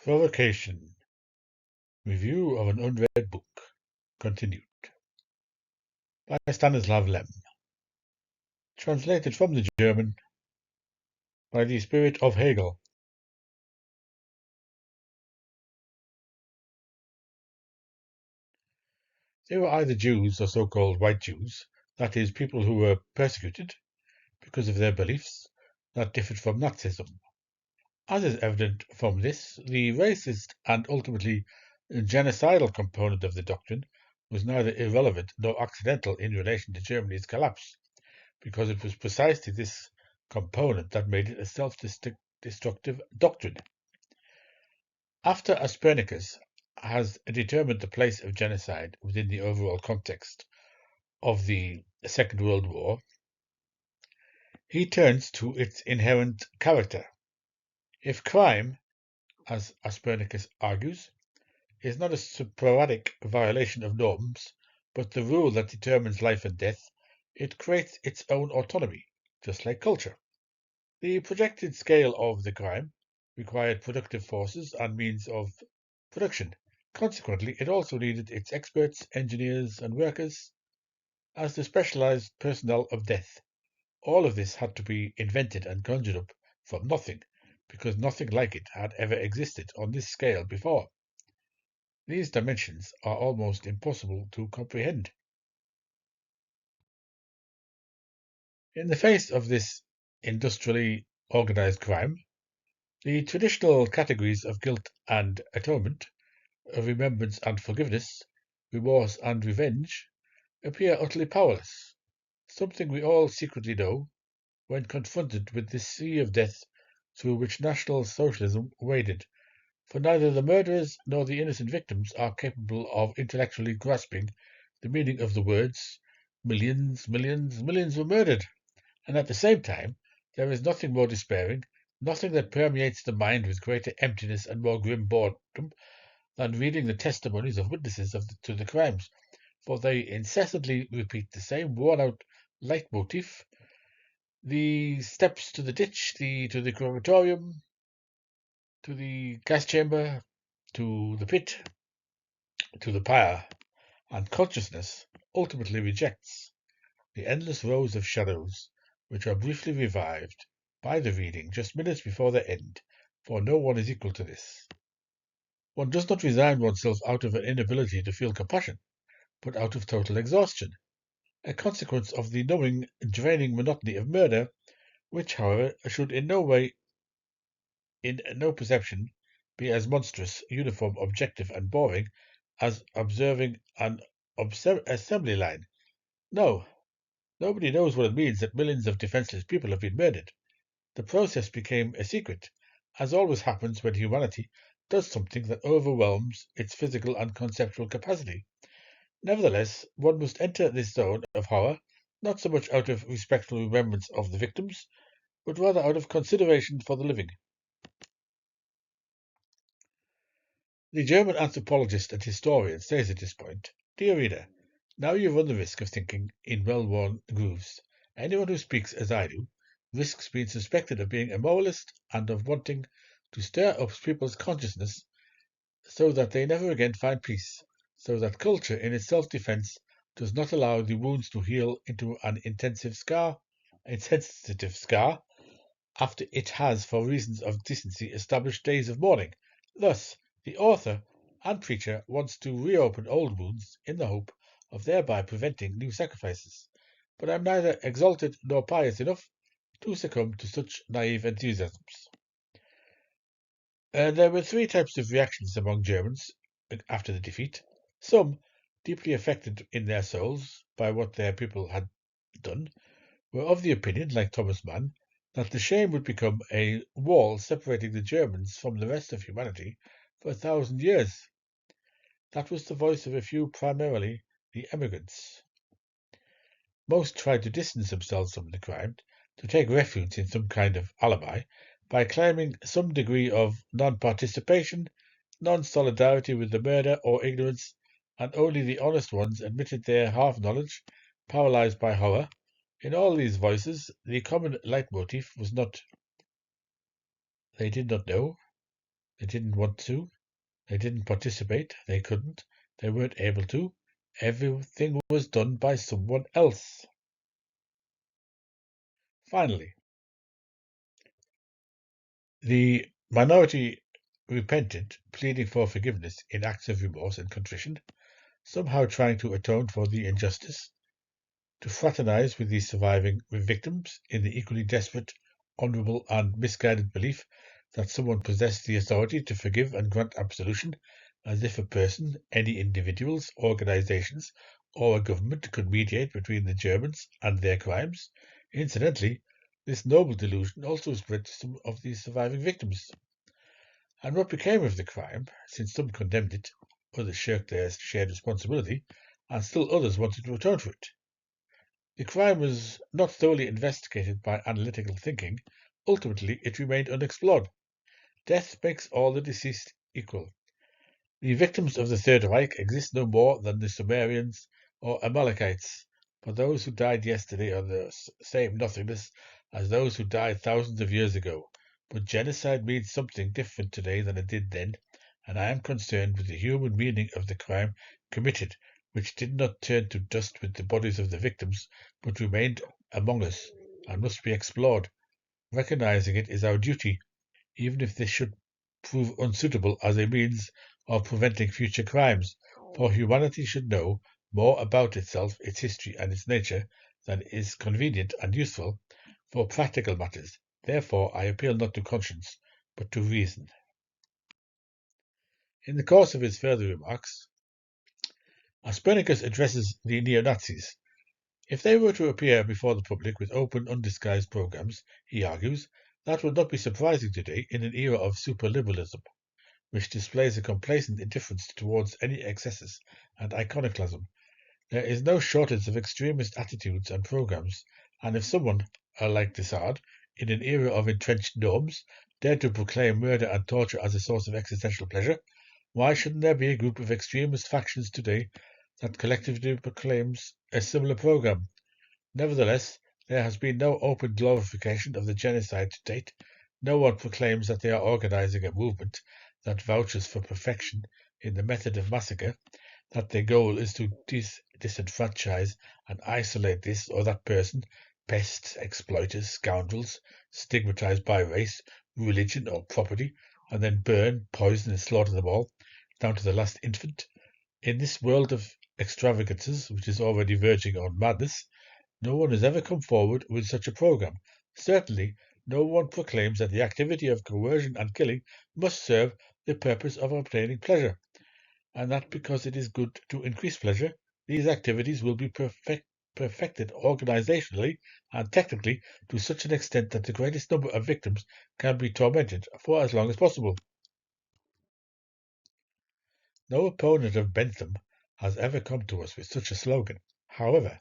Provocation. Review of an unread book. Continued. By Stanislaw. Translated from the German by the Spirit of Hegel. They were either Jews or so-called white Jews, that is, people who were persecuted because of their beliefs that differed from Nazism. As is evident from this, the racist and ultimately genocidal component of the doctrine was neither irrelevant nor accidental in relation to Germany's collapse, because it was precisely this component that made it a self-destructive doctrine. After Aspernicus has determined the place of genocide within the overall context of the Second World War, he turns to its inherent character. If crime, as Aspernicus argues, is not a sporadic violation of norms, but the rule that determines life and death, it creates its own autonomy, just like culture. The projected scale of the crime required productive forces and means of production. Consequently, it also needed its experts, engineers, and workers as the specialized personnel of death. All of this had to be invented and conjured up from nothing, because nothing like it had ever existed on this scale before. These dimensions are almost impossible to comprehend. In the face of this industrially organized crime, the traditional categories of guilt and atonement, of remembrance and forgiveness, remorse and revenge, appear utterly powerless, something we all secretly know when confronted with this sea of death through which National Socialism waded, for neither the murderers nor the innocent victims are capable of intellectually grasping the meaning of the words, millions, millions, millions were murdered, and at the same time there is nothing more despairing, nothing that permeates the mind with greater emptiness and more grim boredom than reading the testimonies of witnesses to the crimes, for they incessantly repeat the same worn-out leitmotif: the steps to the ditch, to the crematorium, to the gas chamber, to the pit, to the pyre, and consciousness ultimately rejects the endless rows of shadows which are briefly revived by the reading just minutes before their end, for no one is equal to this. One does not resign oneself out of an inability to feel compassion, but out of total exhaustion, a consequence of the numbing, draining monotony of murder, which, however, should in no perception, be as monstrous, uniform, objective, and boring as observing an assembly line. No, nobody knows what it means that millions of defenseless people have been murdered. The process became a secret, as always happens when humanity does something that overwhelms its physical and conceptual capacity. Nevertheless, one must enter this zone of horror not so much out of respectful remembrance of the victims, but rather out of consideration for the living. The German anthropologist and historian says at this point, "Dear reader, now you run the risk of thinking in well-worn grooves. Anyone who speaks as I do risks being suspected of being a moralist and of wanting to stir up people's consciousness so that they never again find peace, so that culture in its self-defense does not allow the wounds to heal into an insensitive scar, after it has, for reasons of decency, established days of mourning. Thus, the author and preacher wants to reopen old wounds in the hope of thereby preventing new sacrifices. But I'm neither exalted nor pious enough to succumb to such naive enthusiasms." There were three types of reactions among Germans after the defeat. Some, deeply affected in their souls by what their people had done, were of the opinion, like Thomas Mann, that the shame would become a wall separating the Germans from the rest of humanity for 1,000 years. That was the voice of a few, primarily the emigrants. Most tried to distance themselves from the crime, to take refuge in some kind of alibi, by claiming some degree of non-participation, non-solidarity with the murder, or ignorance, and only the honest ones admitted their half-knowledge, paralyzed by horror. In all these voices, the common leitmotif was not "they did not know," They didn't want to. They didn't participate. They couldn't. They weren't able to. Everything was done by someone else. Finally, the minority repented, pleading for forgiveness in acts of remorse and contrition, somehow trying to atone for the injustice, to fraternize with the surviving victims in the equally desperate, honourable, and misguided belief that someone possessed the authority to forgive and grant absolution, as if a person, any individuals, organizations, or a government could mediate between the Germans and their crimes. Incidentally, this noble delusion also spread to some of the surviving victims. And what became of the crime, since some condemned it, others shirked their shared responsibility, and still others wanted to atone for it? The crime was not thoroughly investigated by analytical thinking. Ultimately, it remained unexplored. Death makes all the deceased equal. The victims of the Third Reich exist no more than the Sumerians or Amalekites, but those who died yesterday are the same nothingness as those who died thousands of years ago. But genocide means something different today than it did then, and I am concerned with the human meaning of the crime committed, which did not turn to dust with the bodies of the victims, but remained among us and must be explored. Recognizing it is our duty, even if this should prove unsuitable as a means of preventing future crimes, for humanity should know more about itself, its history, and its nature than is convenient and useful for practical matters. Therefore, I appeal not to conscience, but to reason. In the course of his further remarks, Aspernicus addresses the neo-Nazis. If they were to appear before the public with open, undisguised programs, he argues, that would not be surprising today in an era of superliberalism, which displays a complacent indifference towards any excesses and iconoclasm. There is no shortage of extremist attitudes and programs, and if someone, like Desard, in an era of entrenched norms, dared to proclaim murder and torture as a source of existential pleasure, why shouldn't there be a group of extremist factions today that collectively proclaims a similar program? Nevertheless, there has been no open glorification of the genocide to date. No one proclaims that they are organizing a movement that vouches for perfection in the method of massacre, that their goal is to disenfranchise and isolate this or that person, pests, exploiters, scoundrels, stigmatized by race, religion, or property, and then burn, poison, and slaughter them all, down to the last infant. In this world of extravagances, which is already verging on madness, no one has ever come forward with such a program. Certainly, no one proclaims that the activity of coercion and killing must serve the purpose of obtaining pleasure, and that because it is good to increase pleasure, these activities will be perfected organizationally and technically to such an extent that the greatest number of victims can be tormented for as long as possible. No opponent of Bentham has ever come to us with such a slogan. However,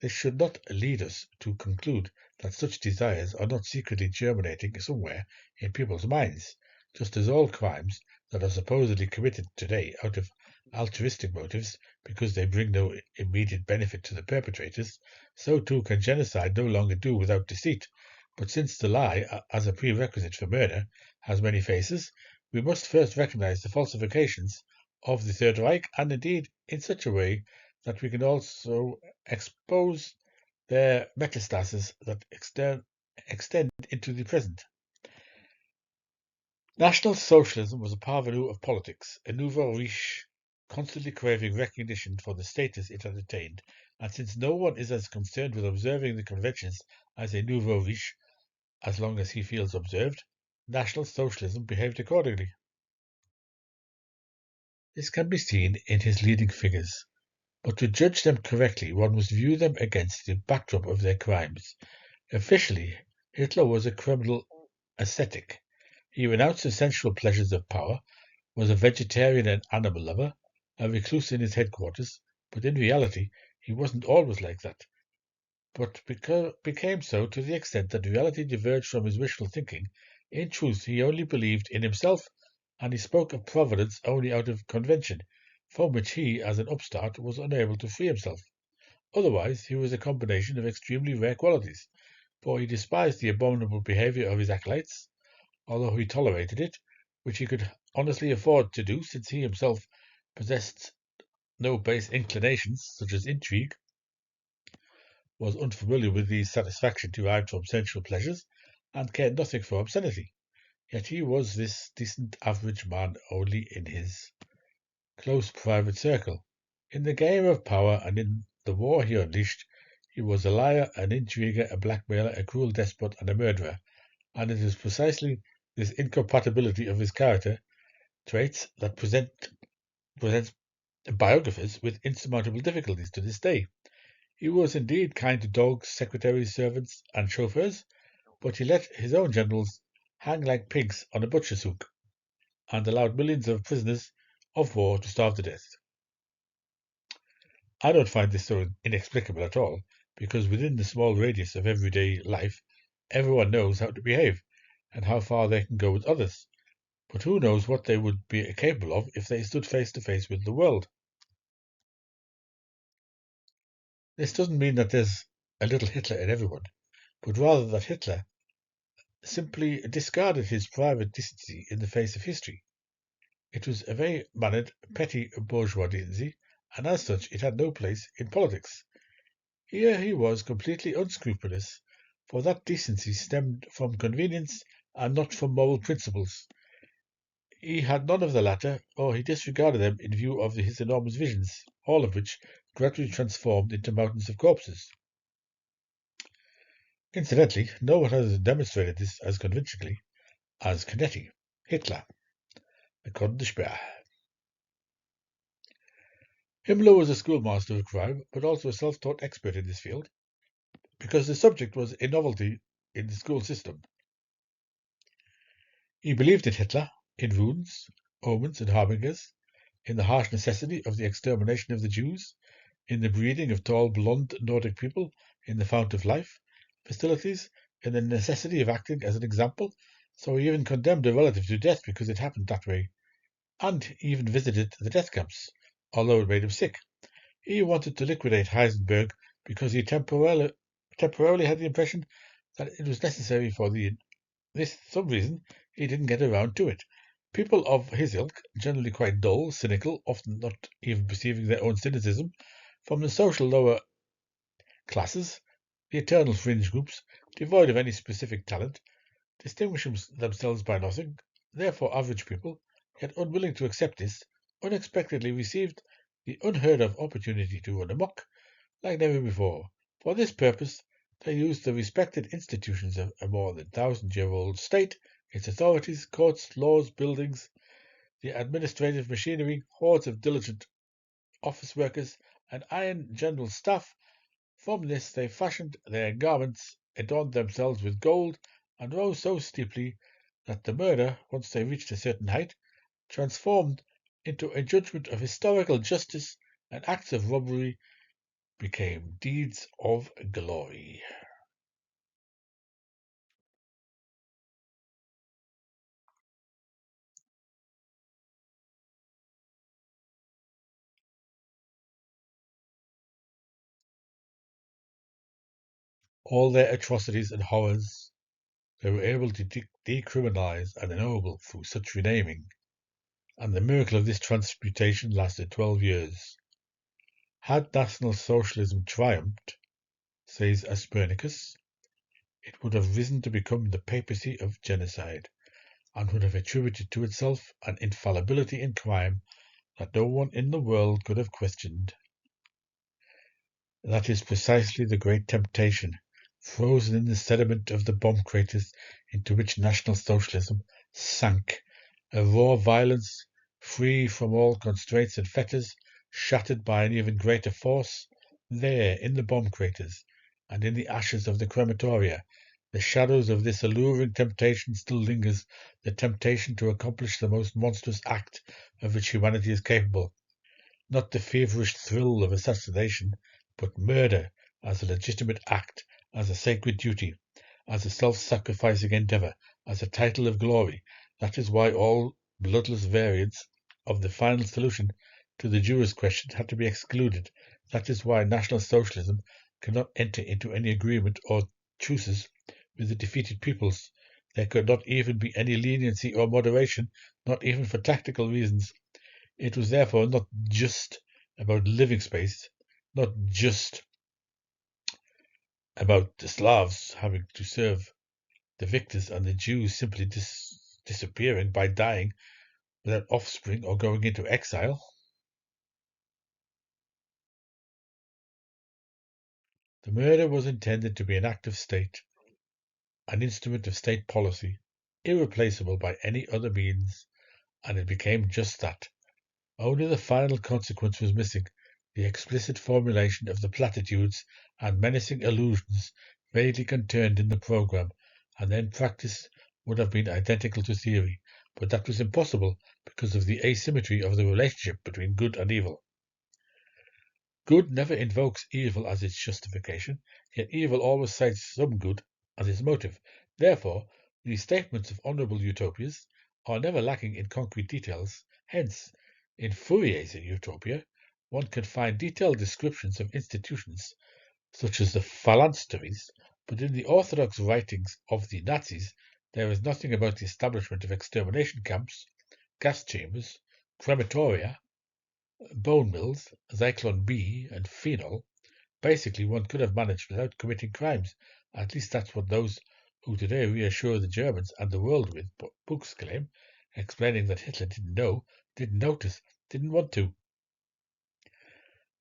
this should not lead us to conclude that such desires are not secretly germinating somewhere in people's minds, just as all crimes that are supposedly committed today out of altruistic motives because they bring no immediate benefit to the perpetrators, so too can genocide no longer do without deceit. But since the lie, as a prerequisite for murder, has many faces, we must first recognize the falsifications of the Third Reich, and indeed in such a way that we can also expose their metastases that extend into the present. National Socialism was a parvenu of politics, a nouveau riche, constantly craving recognition for the status it had attained, and since no one is as concerned with observing the conventions as a nouveau riche as long as he feels observed, National Socialism behaved accordingly. This can be seen in his leading figures. But to judge them correctly, one must view them against the backdrop of their crimes. Officially, Hitler was a criminal ascetic. He renounced the sensual pleasures of power, was a vegetarian and animal lover, a recluse in his headquarters, but in reality, he wasn't always like that, but became so to the extent that reality diverged from his wishful thinking. In truth, he only believed in himself, and he spoke of providence only out of convention, from which he, as an upstart, was unable to free himself. Otherwise, he was a combination of extremely rare qualities, for he despised the abominable behaviour of his acolytes, although he tolerated it, which he could honestly afford to do since he himself possessed no base inclinations such as intrigue, was unfamiliar with the satisfaction derived from sensual pleasures, and cared nothing for obscenity. Yet he was this decent average man only in his close private circle. In the game of power and in the war he unleashed, he was a liar, an intriguer, a blackmailer, a cruel despot, and a murderer, and it is precisely this incompatibility of his character traits that presents biographers with insurmountable difficulties to this day. He was indeed kind to dogs, secretaries, servants, and chauffeurs, but he let his own generals hang like pigs on a butcher's hook, and allowed millions of prisoners of war to starve to death. I don't find this so inexplicable at all, because within the small radius of everyday life, everyone knows how to behave and how far they can go with others. But who knows what they would be capable of if they stood face to face with the world? This doesn't mean that there's a little Hitler in everyone, but rather that Hitler simply discarded his private decency in the face of history. It was a very mannered, petty bourgeois decency, and as such it had no place in politics. Here he was completely unscrupulous, for that decency stemmed from convenience and not from moral principles. He had none of the latter, or he disregarded them in view of his enormous visions, all of which gradually transformed into mountains of corpses. Incidentally, no one has demonstrated this as convincingly as Canetti, Hitler, the Conde de Speer. Himmler was a schoolmaster of crime, but also a self-taught expert in this field, because the subject was a novelty in the school system. He believed in Hitler, in runes, omens, and harbingers, in the harsh necessity of the extermination of the Jews, in the breeding of tall, blond Nordic people, in the fount of life, facilities, in the necessity of acting as an example, so he even condemned a relative to death because it happened that way, and he even visited the death camps, although it made him sick. He wanted to liquidate Heisenberg because he temporarily had the impression that it was necessary for some reason he didn't get around to it. People of his ilk, generally quite dull, cynical, often not even perceiving their own cynicism, from the social lower classes, the eternal fringe groups, devoid of any specific talent, distinguish themselves by nothing, therefore average people, yet unwilling to accept this, unexpectedly received the unheard of opportunity to run amok like never before. For this purpose, they used the respected institutions of a more than 1,000-year-old state, its authorities, courts, laws, buildings, the administrative machinery, hordes of diligent office workers, and iron general staff. From this they fashioned their garments, adorned themselves with gold, and rose so steeply that the murder, once they reached a certain height, transformed into a judgment of historical justice, and acts of robbery became deeds of glory. All their atrocities and horrors they were able to decriminalize and ennoble through such renaming, and the miracle of this transmutation lasted 12 years. Had National Socialism triumphed, says Aspernicus, it would have risen to become the papacy of genocide, and would have attributed to itself an infallibility in crime that no one in the world could have questioned. That is precisely the great temptation, frozen in the sediment of the bomb craters into which National Socialism sank, a raw violence, free from all constraints and fetters, shattered by an even greater force. There, in the bomb craters, and in the ashes of the crematoria, the shadows of this alluring temptation still lingers, the temptation to accomplish the most monstrous act of which humanity is capable. Not the feverish thrill of assassination, but murder as a legitimate act, as a sacred duty, as a self-sacrificing endeavor, as a title of glory. That is why all bloodless variants of the final solution to the Jewish question had to be excluded. That is why National Socialism cannot enter into any agreement or truces with the defeated peoples. There could not even be any leniency or moderation, not even for tactical reasons. It was therefore not just about living space, not just about the Slavs having to serve the victors and the Jews simply disappearing by dying without offspring or going into exile. The murder was intended to be an act of state, an instrument of state policy, irreplaceable by any other means, and it became just that. Only the final consequence was missing, the explicit formulation of the platitudes and menacing allusions vaguely contained in the programme, and then practice would have been identical to theory, but that was impossible because of the asymmetry of the relationship between good and evil. Good never invokes evil as its justification, yet evil always cites some good as its motive. Therefore, these statements of honourable utopias are never lacking in concrete details. Hence, in Fourier's utopia, one can find detailed descriptions of institutions such as the phalansteries, but in the orthodox writings of the Nazis, there is nothing about the establishment of extermination camps, gas chambers, crematoria, bone mills, Zyklon B, and phenol. Basically, one could have managed without committing crimes. At least that's what those who today reassure the Germans and the world with books claim, explaining that Hitler didn't know, didn't notice, didn't want to,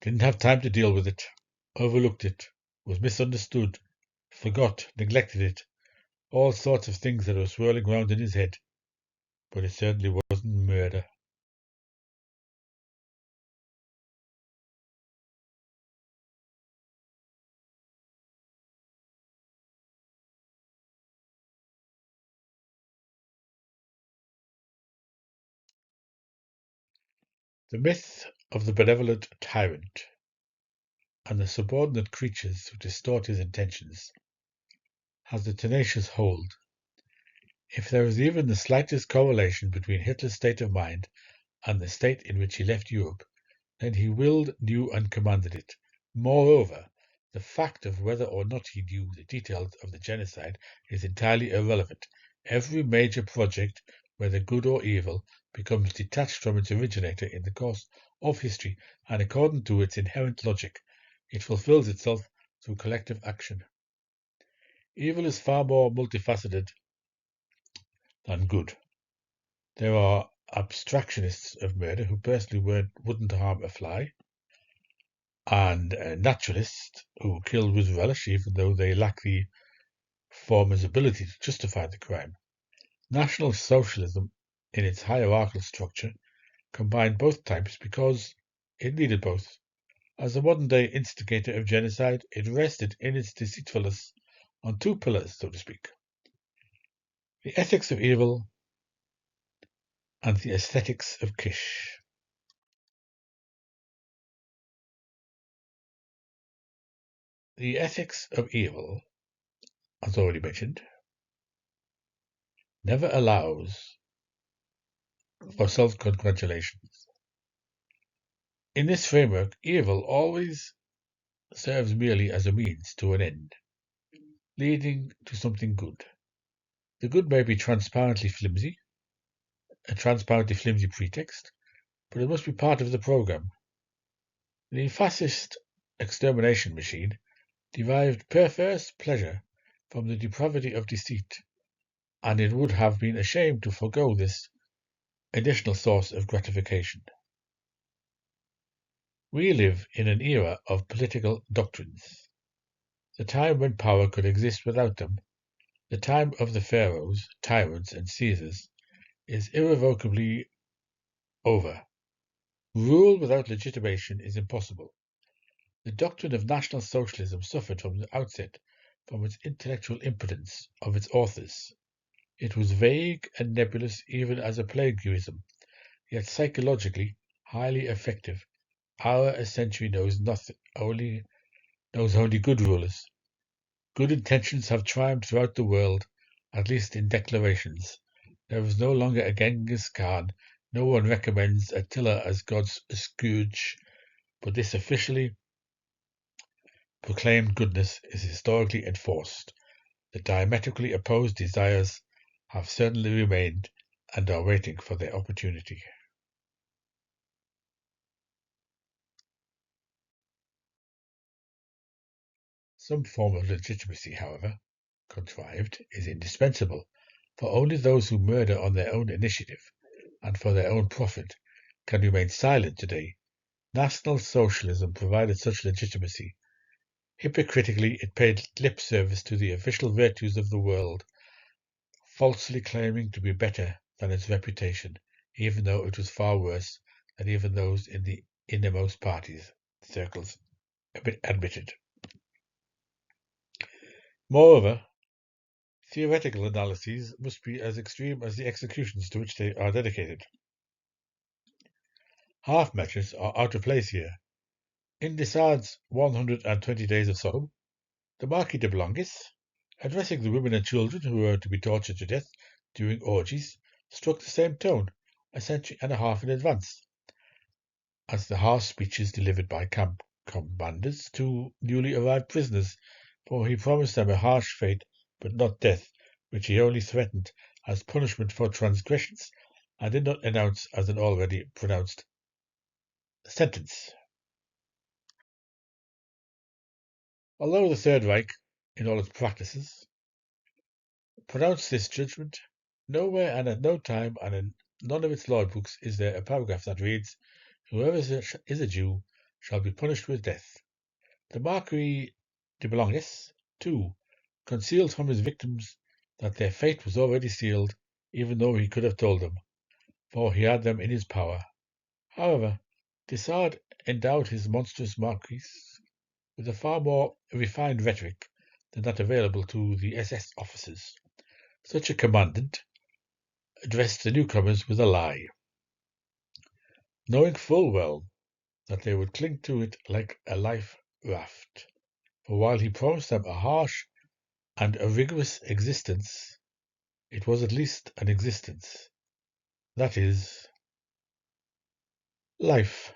didn't have time to deal with it, overlooked it, was misunderstood, forgot, neglected it, all sorts of things that were swirling round in his head. But it certainly wasn't murder. The myth of the benevolent tyrant and the subordinate creatures who distort his intentions has a tenacious hold. If there is even the slightest correlation between Hitler's state of mind and the state in which he left Europe, then he willed, knew, and commanded it. Moreover, the fact of whether or not he knew the details of the genocide is entirely irrelevant. Every major project, whether good or evil, becomes detached from its originator in the course of history, and according to its inherent logic, it fulfills itself through collective action. Evil is far more multifaceted than good. There are abstractionists of murder who personally wouldn't harm a fly, and naturalists who kill with relish even though they lack the former's ability to justify the crime. National Socialism, in its hierarchical structure, combined both types because it needed both. As the modern-day instigator of genocide, it rested in its deceitfulness on two pillars, so to speak: the ethics of evil and the aesthetics of Kish. The ethics of evil, as already mentioned, never allows for self-congratulations. In this framework, evil always serves merely as a means to an end, leading to something good. The good may be transparently flimsy, a transparently flimsy pretext, but it must be part of the program. The fascist extermination machine derived perverse pleasure from the depravity of deceit, and it would have been a shame to forego this additional source of gratification. We live in an era of political doctrines. The time when power could exist without them, the time of the pharaohs, tyrants, and Caesars, is irrevocably over. Rule without legitimation is impossible. The doctrine of National Socialism suffered from the outset from its intellectual impotence of its authors. It was vague and nebulous even as a plagiarism, yet psychologically highly effective. Our century knows only good rulers. Good intentions have triumphed throughout the world, at least in declarations. There is no longer a Genghis Khan. No one recommends Attila as God's scourge, but this officially proclaimed goodness is historically enforced. The diametrically opposed desires have certainly remained and are waiting for their opportunity. Some form of legitimacy, however, contrived, is indispensable, for only those who murder on their own initiative and for their own profit can remain silent today. National Socialism provided such legitimacy. Hypocritically, it paid lip service to the official virtues of the world, falsely claiming to be better than its reputation, even though it was far worse than even those in the innermost parties circles admitted. Moreover, theoretical analyses must be as extreme as the executions to which they are dedicated. Half measures are out of place here. In Desart's 120 Days of Sodom, the Marquis de Blangis, addressing the women and children who were to be tortured to death during orgies, struck the same tone a century and a half in advance as the harsh speeches delivered by camp commanders to newly arrived prisoners, for he promised them a harsh fate, but not death, which he only threatened as punishment for transgressions, and did not announce as an already pronounced sentence. Although the Third Reich, in all its practices, pronounced this judgment, nowhere and at no time and in none of its law books is there a paragraph that reads, "Whoever is a Jew shall be punished with death." The Marquis de Bolognes, too, concealed from his victims that their fate was already sealed, even though he could have told them, for he had them in his power. However, Desart endowed his monstrous Marquis with a far more refined rhetoric than that available to the SS officers. Such a commandant addressed the newcomers with a lie, knowing full well that they would cling to it like a life raft. For while he promised them a harsh and a rigorous existence, it was at least an existence. That is, life.